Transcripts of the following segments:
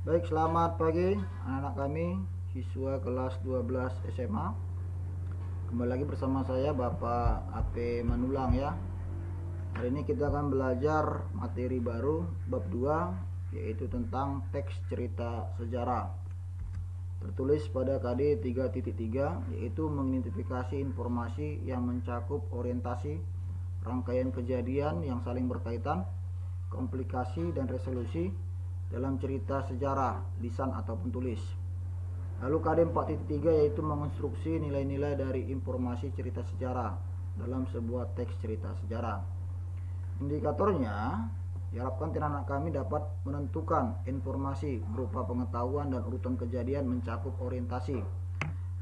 Baik, selamat pagi anak-anak kami, siswa kelas 12 SMA. Kembali lagi bersama saya Bapak AP Manulang ya. Hari ini kita akan belajar materi baru bab 2, yaitu tentang teks cerita sejarah. Tertulis pada KD 3.3, yaitu mengidentifikasi informasi yang mencakup orientasi, rangkaian kejadian yang saling berkaitan, komplikasi dan resolusi dalam cerita sejarah, lisan ataupun tulis. Lalu KD 4.3 yaitu mengonstruksi nilai-nilai dari informasi cerita sejarah dalam sebuah teks cerita sejarah. Indikatornya diharapkan anak kami dapat menentukan informasi berupa pengetahuan dan urutan kejadian mencakup orientasi,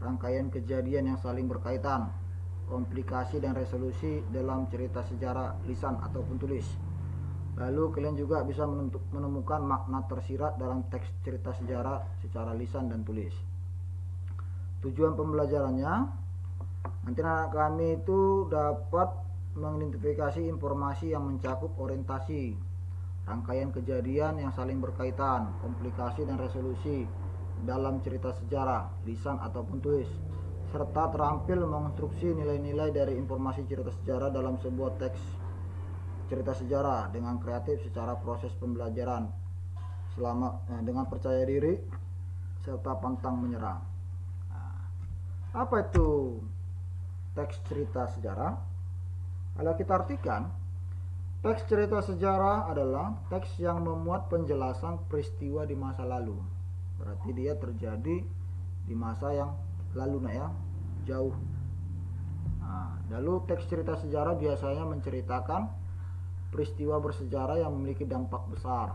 rangkaian kejadian yang saling berkaitan, komplikasi dan resolusi dalam cerita sejarah, lisan ataupun tulis. Lalu kalian juga bisa menemukan makna tersirat dalam teks cerita sejarah secara lisan dan tulis. Tujuan pembelajarannya, nanti anak kami itu dapat mengidentifikasi informasi yang mencakup orientasi, rangkaian kejadian yang saling berkaitan, komplikasi dan resolusi dalam cerita sejarah, lisan ataupun tulis, serta terampil mengonstruksi nilai-nilai dari informasi cerita sejarah dalam sebuah teks cerita sejarah dengan kreatif secara proses pembelajaran dengan percaya diri serta pantang menyerah. Apa itu teks cerita sejarah? Kalau kita artikan, teks cerita sejarah adalah teks yang memuat penjelasan peristiwa di masa lalu. Berarti dia terjadi di masa yang lalu jauh. Lalu teks cerita sejarah biasanya menceritakan peristiwa bersejarah yang memiliki dampak besar,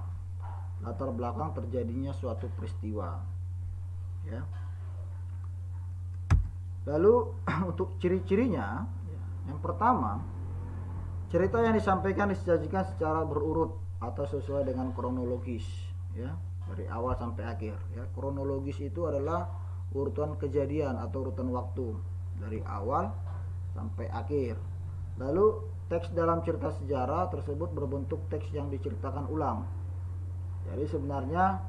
latar belakang terjadinya suatu peristiwa ya. Lalu untuk ciri-cirinya, yang pertama, cerita yang disampaikan disajikan secara berurut atau sesuai dengan kronologis ya, dari awal sampai akhir ya. Kronologis itu adalah urutan kejadian atau urutan waktu dari awal sampai akhir. Lalu teks dalam cerita sejarah tersebut berbentuk teks yang diceritakan ulang. Jadi sebenarnya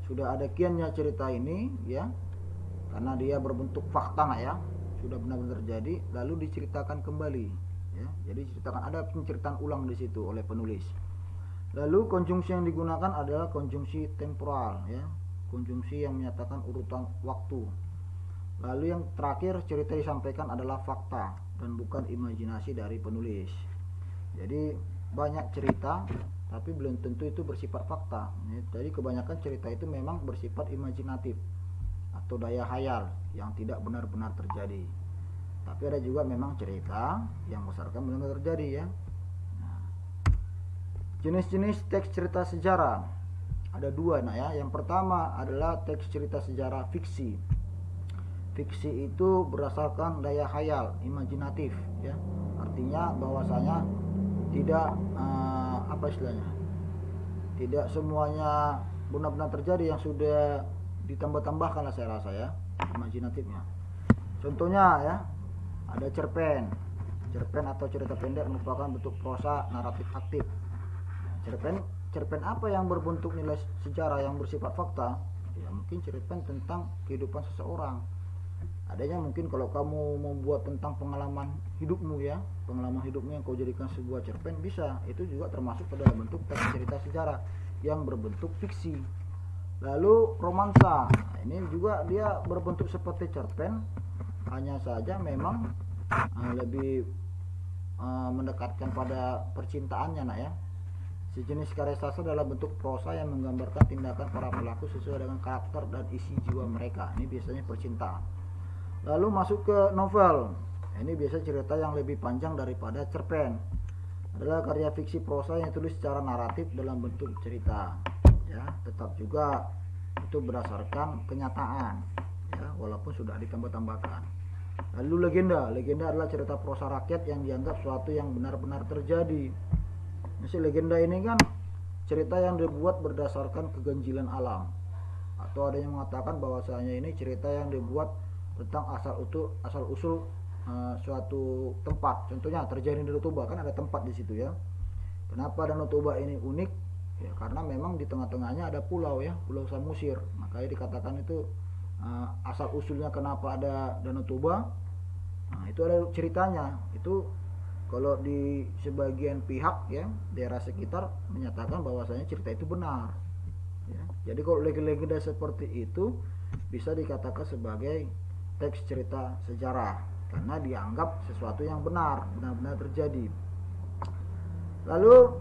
sudah ada kiannya cerita ini ya, karena dia berbentuk fakta ya, sudah benar-benar terjadi lalu diceritakan kembali ya. Jadi ceritakan, ada penceritaan ulang di situ oleh penulis. Lalu konjungsi yang digunakan adalah konjungsi temporal ya, konjungsi yang menyatakan urutan waktu. Lalu yang terakhir, cerita disampaikan adalah fakta dan bukan imajinasi dari penulis. Jadi banyak cerita tapi belum tentu itu bersifat fakta. Jadi kebanyakan cerita itu memang bersifat imajinatif atau daya hayal yang tidak benar-benar terjadi. Tapi ada juga memang cerita yang berdasarkan benar-benar terjadi ya. Jenis-jenis teks cerita sejarah ada dua ya. Yang pertama adalah teks cerita sejarah fiksi. Fiksi itu berdasarkan daya hayal, imajinatif ya. Artinya bahwasanya tidak tidak semuanya benar-benar terjadi, yang sudah ditambah-tambahkan lah saya rasa ya, imajinatifnya. Contohnya ya, ada cerpen atau cerita pendek merupakan bentuk prosa naratif aktif. Cerpen apa yang berbentuk nilai sejarah yang bersifat fakta? Ya mungkin cerpen tentang kehidupan seseorang. Adanya mungkin kalau kamu membuat tentang pengalaman hidupmu ya, pengalaman hidupmu yang kau jadikan sebuah cerpen, bisa. Itu juga termasuk pada bentuk teks cerita sejarah yang berbentuk fiksi. Lalu romansa, nah, ini juga dia berbentuk seperti cerpen, hanya saja memang lebih mendekatkan pada percintaannya ya. Sejenis karya sastra dalam bentuk prosa yang menggambarkan tindakan para pelaku sesuai dengan karakter dan isi jiwa mereka. Ini biasanya percintaan. Lalu masuk ke novel. Ini biasa cerita yang lebih panjang daripada cerpen. Adalah karya fiksi prosa yang ditulis secara naratif dalam bentuk cerita. Ya, tetap juga itu berdasarkan kenyataan. Ya, walaupun sudah ditambah-tambahkan. Lalu legenda. Legenda adalah cerita prosa rakyat yang dianggap suatu yang benar-benar terjadi. Misalnya legenda ini kan cerita yang dibuat berdasarkan keganjilan alam. Atau ada yang mengatakan bahwasanya ini cerita yang dibuat tentang asal usul suatu tempat. Contohnya terjadi di Danau Toba, kan ada tempat di situ ya. Kenapa Danau Toba ini unik? ya, karena memang di tengah-tengahnya ada pulau ya, Pulau Samosir, makanya dikatakan itu asal usulnya kenapa ada Danau Toba. Nah, itu ada ceritanya. Itu kalau di sebagian pihak ya, daerah sekitar menyatakan bahwasanya cerita itu benar ya. Jadi kalau legenda seperti itu bisa dikatakan sebagai teks cerita sejarah karena dianggap sesuatu yang benar-benar terjadi. Lalu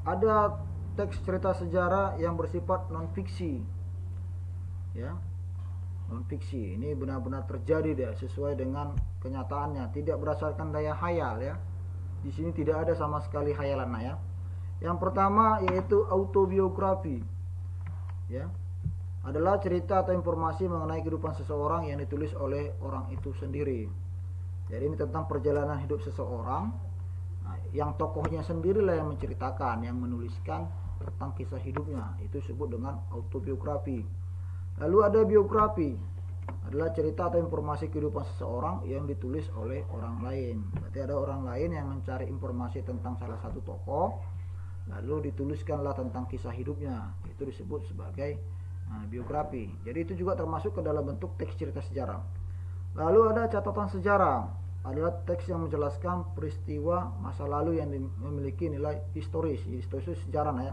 ada teks cerita sejarah yang bersifat non fiksi ya. Non fiksi ini benar-benar terjadi deh, sesuai dengan kenyataannya, tidak berdasarkan daya khayal ya. Di sini tidak ada sama sekali khayalan ya. Yang pertama yaitu autobiografi ya, adalah cerita atau informasi mengenai kehidupan seseorang yang ditulis oleh orang itu sendiri. Jadi ini tentang perjalanan hidup seseorang, yang tokohnya sendirilah yang menceritakan, yang menuliskan tentang kisah hidupnya, itu disebut dengan autobiografi. Lalu ada biografi, adalah cerita atau informasi kehidupan seseorang yang ditulis oleh orang lain. Berarti ada orang lain yang mencari informasi tentang salah satu tokoh, lalu dituliskanlah tentang kisah hidupnya, itu disebut sebagai biografi. Jadi itu juga termasuk ke dalam bentuk teks cerita sejarah. Lalu ada catatan sejarah, adalah teks yang menjelaskan peristiwa masa lalu yang memiliki nilai historis. Historis itu sejarah ya.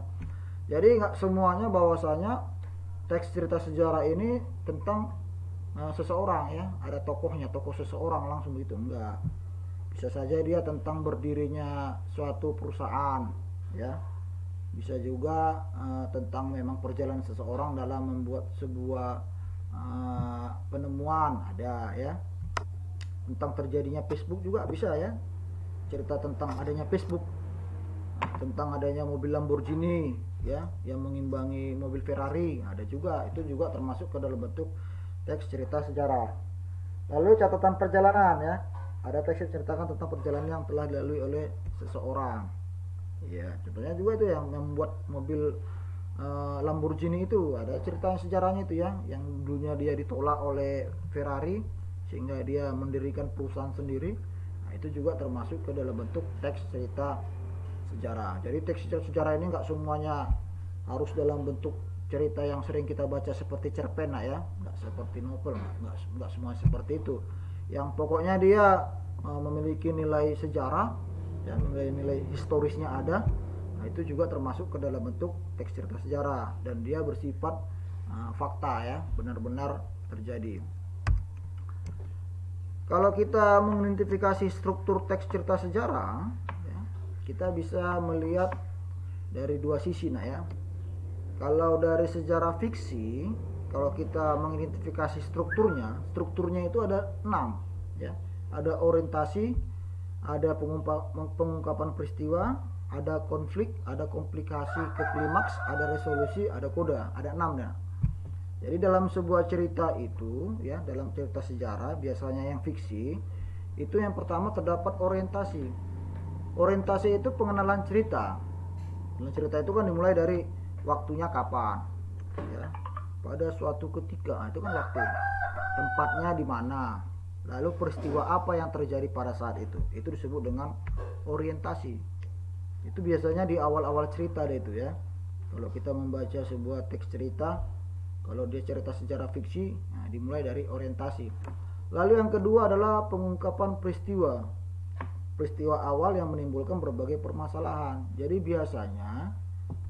Jadi nggak semuanya bahwasanya teks cerita sejarah ini tentang seseorang ya, ada tokohnya, tokoh seseorang langsung gitu, enggak. Bisa saja dia tentang berdirinya suatu perusahaan ya. Bisa juga tentang memang perjalanan seseorang dalam membuat sebuah penemuan, ada ya. Tentang terjadinya Facebook juga bisa ya. Cerita tentang adanya Facebook, tentang adanya mobil Lamborghini ya, yang mengimbangi mobil Ferrari, ada juga. Itu juga termasuk ke dalam bentuk teks cerita sejarah. Lalu catatan perjalanan ya, ada teks yang ceritakan tentang perjalanan yang telah dilalui oleh seseorang ya. Contohnya juga itu yang membuat mobil Lamborghini itu, ada cerita sejarahnya itu ya, yang dulunya dia ditolak oleh Ferrari sehingga dia mendirikan perusahaan sendiri. Nah, itu juga termasuk ke dalam bentuk teks cerita sejarah. Jadi teks sejarah ini nggak semuanya harus dalam bentuk cerita yang sering kita baca seperti cerpen ya, nggak seperti novel, nggak semua seperti itu. Yang pokoknya dia memiliki nilai sejarah dan nilai historisnya ada. Nah, itu juga termasuk ke dalam bentuk teks cerita sejarah dan dia bersifat fakta ya, benar-benar terjadi. Kalau kita mengidentifikasi struktur teks cerita sejarah, kita bisa melihat dari dua sisi ya. Kalau dari sejarah fiksi, kalau kita mengidentifikasi strukturnya itu ada 6 ya. Ada orientasi, ada pengungkapan peristiwa, ada konflik, ada komplikasi ke klimaks, ada resolusi, ada koda, ada 6 ya. Jadi dalam sebuah cerita itu ya, dalam cerita sejarah biasanya yang fiksi itu yang pertama terdapat orientasi. Orientasi itu pengenalan cerita. Cerita itu kan dimulai dari waktunya kapan ya, pada suatu ketika, itu kan waktu, tempatnya di mana, lalu peristiwa apa yang terjadi pada saat itu disebut dengan orientasi. Itu biasanya di awal-awal cerita deh itu ya. Kalau kita membaca sebuah teks cerita, kalau dia cerita sejarah fiksi, nah dimulai dari orientasi. Lalu yang kedua adalah pengungkapan peristiwa. Peristiwa awal yang menimbulkan berbagai permasalahan. Jadi biasanya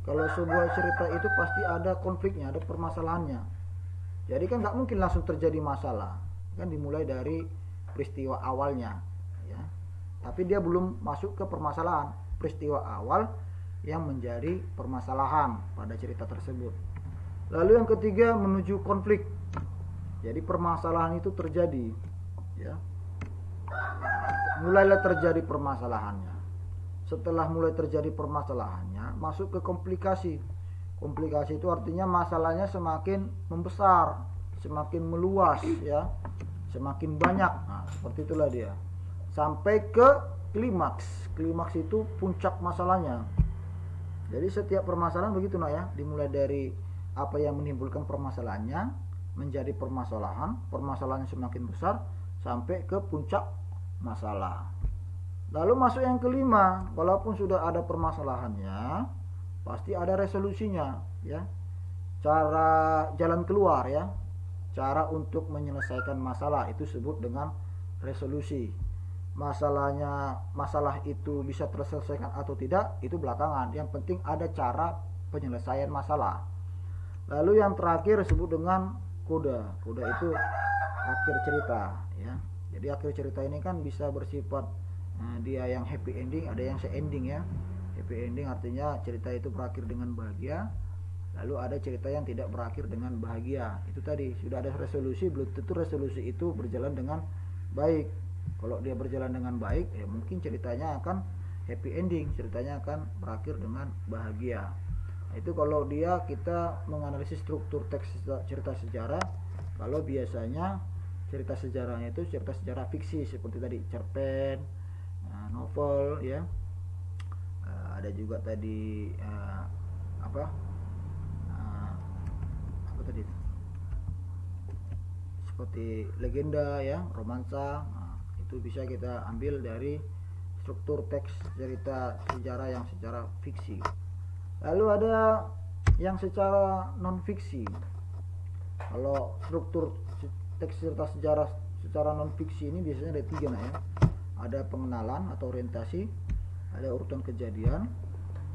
kalau sebuah cerita itu pasti ada konfliknya, ada permasalahannya. Jadi kan nggak mungkin langsung terjadi masalah, kan dimulai dari peristiwa awalnya ya. Tapi dia belum masuk ke permasalahan, peristiwa awal yang menjadi permasalahan pada cerita tersebut. Lalu yang ketiga menuju konflik. Jadi permasalahan itu terjadi ya. Mulailah terjadi permasalahannya. Setelah mulai terjadi permasalahannya, masuk ke komplikasi. Komplikasi itu artinya masalahnya semakin membesar, semakin meluas ya, semakin banyak. Nah, seperti itulah dia. Sampai ke klimaks. Klimaks itu puncak masalahnya. Jadi setiap permasalahan begitu ya, dimulai dari apa yang menimbulkan permasalahannya menjadi permasalahan, permasalahannya semakin besar sampai ke puncak masalah. Lalu masuk yang kelima, walaupun sudah ada permasalahannya, pasti ada resolusinya ya. Cara jalan keluar ya. Cara untuk menyelesaikan masalah itu sebut dengan resolusi. Masalah itu bisa terselesaikan atau tidak itu belakangan. Yang penting ada cara penyelesaian masalah. Lalu yang terakhir disebut dengan koda. Koda itu akhir cerita ya. Jadi akhir cerita ini kan bisa bersifat dia yang happy ending, ada yang sad ending ya. Happy ending artinya cerita itu berakhir dengan bahagia. Lalu ada cerita yang tidak berakhir dengan bahagia. Itu tadi sudah ada resolusi, belum tentu resolusi itu berjalan dengan baik. Kalau dia berjalan dengan baik, ya mungkin ceritanya akan happy ending, ceritanya akan berakhir dengan bahagia. Nah, itu kalau kita menganalisis struktur teks cerita sejarah. Kalau biasanya cerita sejarahnya itu cerita sejarah fiksi seperti tadi cerpen, novel ya. Ada juga tadi apa tadi seperti legenda ya, romansa. Itu bisa kita ambil dari struktur teks cerita sejarah yang secara fiksi. Lalu ada yang secara non fiksi. Kalau struktur teks cerita sejarah secara non fiksi ini biasanya ada 3 ya. Ada pengenalan atau orientasi, ada urutan kejadian,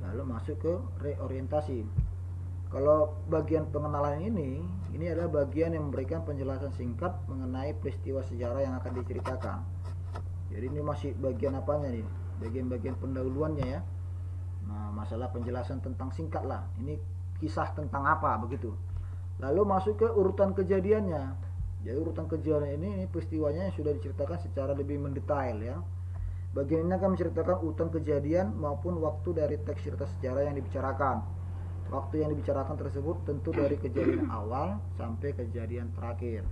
lalu masuk ke reorientasi. Kalau bagian pengenalan ini adalah bagian yang memberikan penjelasan singkat mengenai peristiwa sejarah yang akan diceritakan. Jadi ini masih bagian apanya nih? Bagian-bagian pendahuluannya ya. Nah, masalah penjelasan tentang singkat lah. Ini kisah tentang apa begitu. Lalu masuk ke urutan kejadiannya. Jadi urutan kejadian ini peristiwanya yang sudah diceritakan secara lebih mendetail ya. Bagian ini akan menceritakan urutan kejadian maupun waktu dari teks cerita sejarah yang dibicarakan. Waktu yang dibicarakan tersebut tentu dari kejadian awal sampai kejadian terakhir.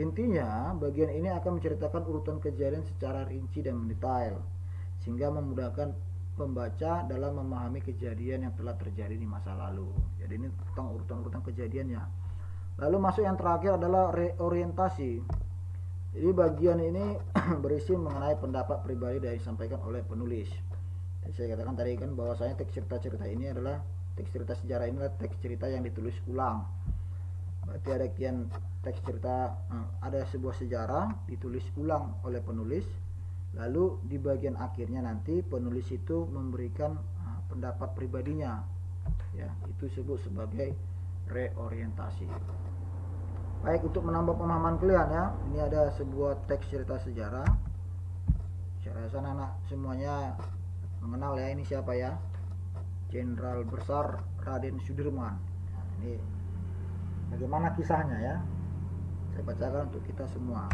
Intinya, bagian ini akan menceritakan urutan kejadian secara rinci dan mendetail, sehingga memudahkan pembaca dalam memahami kejadian yang telah terjadi di masa lalu. Jadi ini tentang urutan-urutan kejadiannya. Lalu masuk yang terakhir adalah reorientasi. Jadi bagian ini berisi mengenai pendapat pribadi yang disampaikan oleh penulis. Jadi saya katakan tadi kan bahwasanya teks cerita-cerita ini adalah teks cerita sejarah ini adalah teks cerita yang ditulis ulang. Berarti ada kian teks cerita, ada sebuah sejarah ditulis ulang oleh penulis, lalu di bagian akhirnya nanti penulis itu memberikan pendapat pribadinya ya. Itu disebut sebagai reorientasi. Baik, untuk menambah pemahaman kalian ya, ini ada sebuah teks cerita sejarah. Saya rasa anak semuanya mengenal ya, ini siapa ya? Jenderal Besar Raden Sudirman. Nah, ini bagaimana kisahnya ya? Saya bacakan untuk kita semua.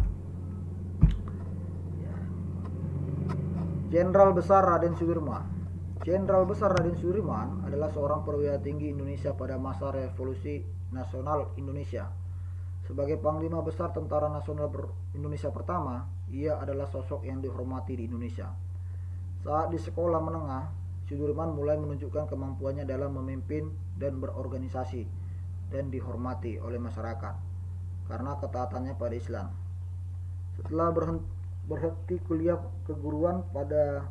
Jenderal Besar Raden Sudirman. Jenderal Besar Raden Sudirman adalah seorang perwira tinggi Indonesia pada masa Revolusi Nasional Indonesia. Sebagai Panglima Besar Tentara Nasional Indonesia pertama, ia adalah sosok yang dihormati di Indonesia. Saat di sekolah menengah, Sudirman mulai menunjukkan kemampuannya dalam memimpin dan berorganisasi dan dihormati oleh masyarakat karena ketaatannya pada Islam. Setelah berhenti kuliah keguruan pada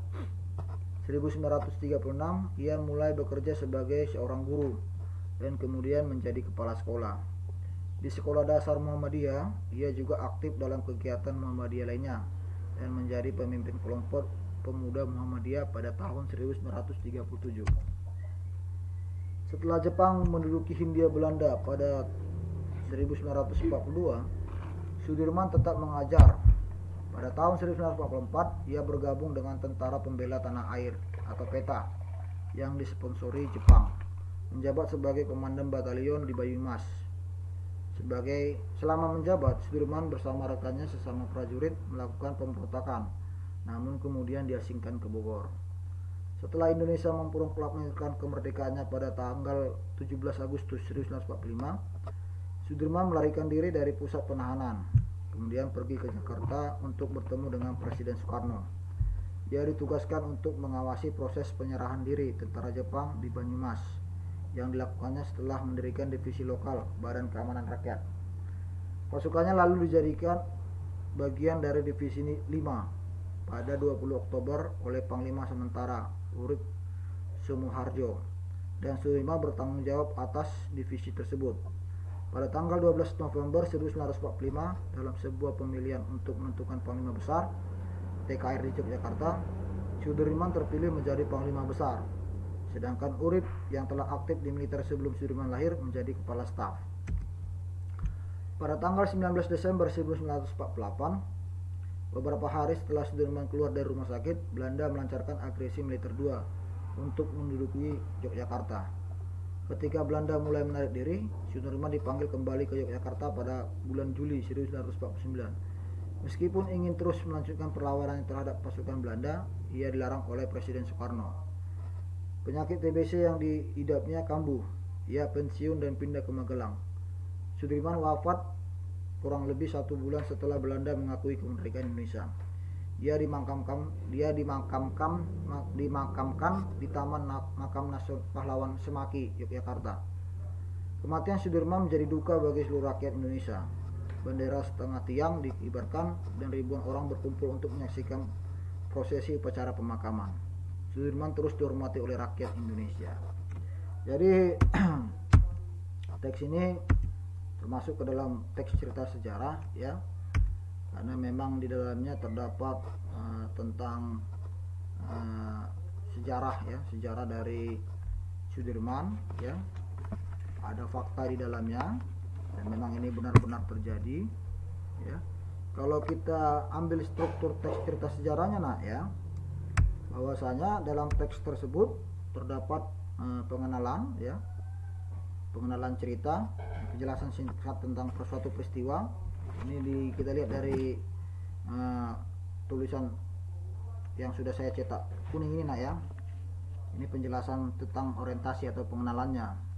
1936, ia mulai bekerja sebagai seorang guru dan kemudian menjadi kepala sekolah. Di sekolah dasar Muhammadiyah, ia juga aktif dalam kegiatan Muhammadiyah lainnya dan menjadi pemimpin kelompok pemuda Muhammadiyah pada tahun 1937. Setelah Jepang menduduki Hindia Belanda pada 1942, Sudirman tetap mengajar. Pada tahun 1944, ia bergabung dengan Tentara Pembela Tanah Air atau PETA yang disponsori Jepang, menjabat sebagai komandan batalion di Banyumas. Selama menjabat, Sudirman bersama rekannya sesama prajurit melakukan pemberontakan, namun kemudian diasingkan ke Bogor. Setelah Indonesia memproklamasikan kemerdekaannya pada tanggal 17 Agustus 1945, Sudirman melarikan diri dari pusat penahanan, kemudian pergi ke Jakarta untuk bertemu dengan Presiden Soekarno. Dia ditugaskan untuk mengawasi proses penyerahan diri tentara Jepang di Banyumas yang dilakukannya setelah mendirikan divisi lokal Badan Keamanan Rakyat. Pasukannya lalu dijadikan bagian dari divisi 5 pada 20 Oktober oleh Panglima Sementara Urip Sumuharjo. dan Sudirman bertanggung jawab atas divisi tersebut. Pada tanggal 12 November 1945 dalam sebuah pemilihan untuk menentukan Panglima Besar TKR di Yogyakarta, Sudirman terpilih menjadi Panglima Besar, sedangkan Urip yang telah aktif di militer sebelum Sudirman lahir menjadi Kepala Staf. Pada tanggal 19 Desember 1948, beberapa hari setelah Sudirman keluar dari rumah sakit, Belanda melancarkan agresi militer 2 untuk menduduki Yogyakarta. Ketika Belanda mulai menarik diri, Sudirman dipanggil kembali ke Yogyakarta pada bulan Juli 1949. Meskipun ingin terus melanjutkan perlawanan terhadap pasukan Belanda, ia dilarang oleh Presiden Soekarno. Penyakit TBC yang diidapnya kambuh. Ia pensiun dan pindah ke Magelang. Sudirman wafat kurang lebih 1 bulan setelah Belanda mengakui kemerdekaan Indonesia. Dia dimakamkan di Taman Makam Nasional Pahlawan Semaki, Yogyakarta. Kematian Sudirman menjadi duka bagi seluruh rakyat Indonesia. Bendera setengah tiang dikibarkan dan ribuan orang berkumpul untuk menyaksikan prosesi upacara pemakaman. Sudirman terus dihormati oleh rakyat Indonesia. Jadi teks ini termasuk ke dalam teks cerita sejarah, ya, karena memang di dalamnya terdapat tentang sejarah, ya, sejarah dari Sudirman, ya, ada fakta di dalamnya dan memang ini benar-benar terjadi, ya. Kalau kita ambil struktur teks cerita sejarahnya, nak, ya, bahwasanya dalam teks tersebut terdapat pengenalan, ya, pengenalan cerita, penjelasan singkat tentang suatu peristiwa. Ini kita lihat dari tulisan yang sudah saya cetak kuning ini, nak, ya. Ini penjelasan tentang orientasi atau pengenalannya.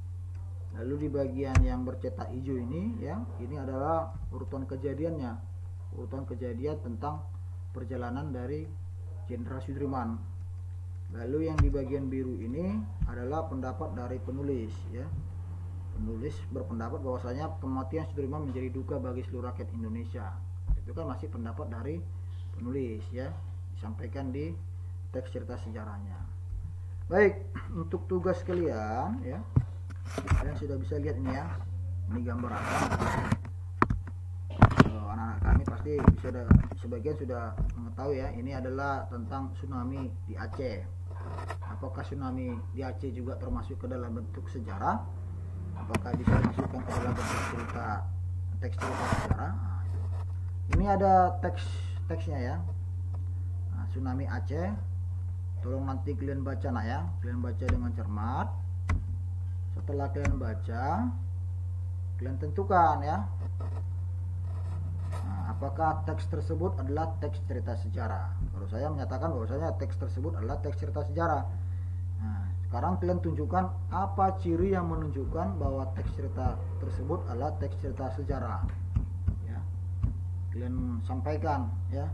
Lalu di bagian yang bercetak hijau ini, ya, ini adalah urutan kejadiannya, urutan kejadian tentang perjalanan dari Jenderal Sudirman. Lalu yang di bagian biru ini adalah pendapat dari penulis, ya. Penulis berpendapat bahwasanya kematian Sudirman menjadi duka bagi seluruh rakyat Indonesia. Itu kan masih pendapat dari penulis, ya, disampaikan di teks cerita sejarahnya. Baik, untuk tugas kalian, ya, kalian sudah bisa lihat ini, ya, ini gambar apa. Anak-anak kami pasti sudah sebagian sudah mengetahui, ya, ini adalah tentang tsunami di Aceh. Apakah tsunami di Aceh juga termasuk ke dalam bentuk sejarah? Apakah bisa dimasukkan ke dalam bentuk cerita, teks cerita sejarah? Nah, ini ada teksnya, ya. Nah, tsunami Aceh. Tolong nanti kalian baca, nak, ya. Kalian baca dengan cermat. Setelah kalian baca, kalian tentukan, ya. Nah, apakah teks tersebut adalah teks cerita sejarah? Kalau saya menyatakan bahwasanya teks tersebut adalah teks cerita sejarah. Nah, sekarang kalian tunjukkan apa ciri yang menunjukkan bahwa teks cerita tersebut adalah teks cerita sejarah, ya. Kalian sampaikan, ya,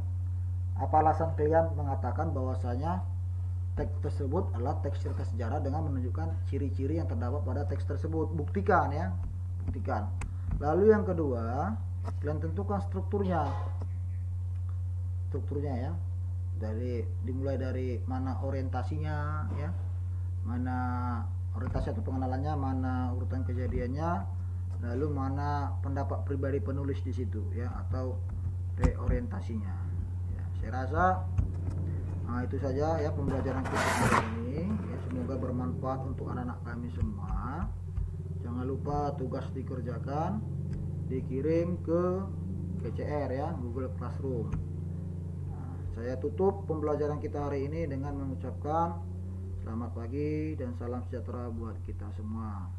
apa alasan kalian mengatakan bahwasanya teks tersebut adalah teks cerita sejarah dengan menunjukkan ciri-ciri yang terdapat pada teks tersebut. Buktikan, ya, buktikan. Lalu yang kedua, kalian tentukan strukturnya, ya, dimulai dari mana orientasinya, ya, mana orientasi atau pengenalannya, mana urutan kejadiannya, lalu mana pendapat pribadi penulis di situ, ya, atau reorientasinya, ya. Saya rasa itu saja, ya, pembelajaran kita hari ini, ya. Semoga bermanfaat untuk anak-anak kami semua. Jangan lupa tugas dikerjakan, dikirim ke PCR, ya, Google Classroom. Nah, saya tutup pembelajaran kita hari ini dengan mengucapkan selamat pagi dan salam sejahtera buat kita semua.